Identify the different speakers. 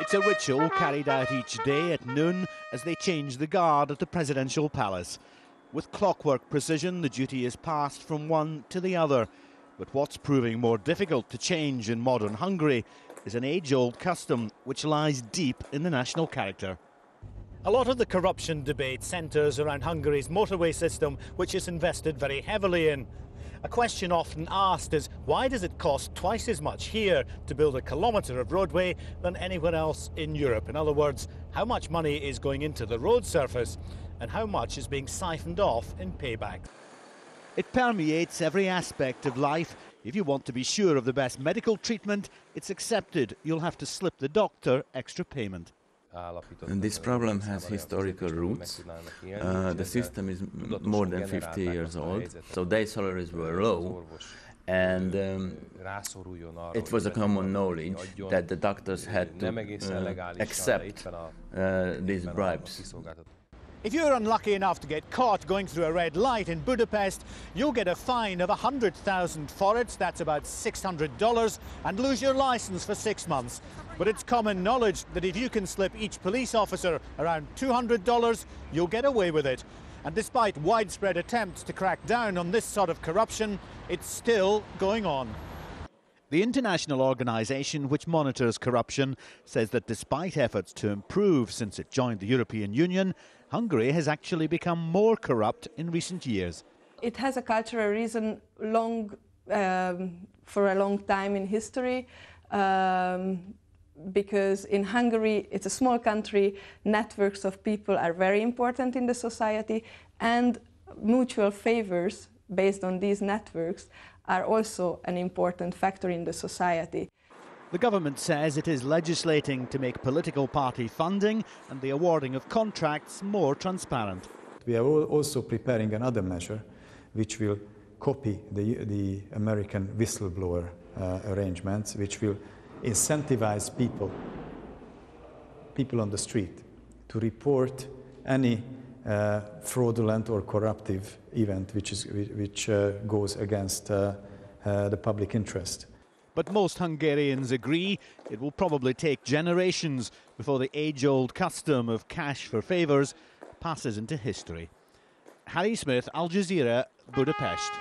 Speaker 1: It's a ritual carried out each day at noon as they change the guard at the presidential palace. With clockwork precision, the duty is passed from one to the other. But what's proving more difficult to change in modern Hungary is an age-old custom which lies deep in the national character. A lot of the corruption debate centres around Hungary's motorway system, which it's invested very heavily in. A question often asked is, why does it cost twice as much here to build a kilometre of roadway than anywhere else in Europe? In other words, how much money is going into the road surface and how much is being siphoned off in payback? It permeates every aspect of life. If you want to be sure of the best medical treatment, it's accepted you'll have to slip the doctor extra payment.
Speaker 2: And this problem has historical roots. The system is more than 50 years old, so their salaries were low, and it was a common knowledge that the doctors had to accept these bribes.
Speaker 1: If you're unlucky enough to get caught going through a red light in Budapest, you'll get a fine of 100,000 forints, that's about $600, and lose your licence for 6 months. But it's common knowledge that if you can slip each police officer around $200, you'll get away with it. And despite widespread attempts to crack down on this sort of corruption, it's still going on. The international organisation which monitors corruption says that despite efforts to improve since it joined the European Union, Hungary has actually become more corrupt in recent years.
Speaker 3: It has a cultural reason for a long time in history, because in Hungary, it's a small country, networks of people are very important in the society, and mutual favours based on these networks are also an important factor in the society.
Speaker 1: The government says it is legislating to make political party funding and the awarding of contracts more transparent.
Speaker 4: We are also preparing another measure which will copy the American whistleblower arrangements, which will incentivize people on the street to report any fraudulent or corruptive event which goes against the public interest.
Speaker 1: But most Hungarians agree it will probably take generations before the age-old custom of cash for favours passes into history. Harry Smith, Al Jazeera, Budapest.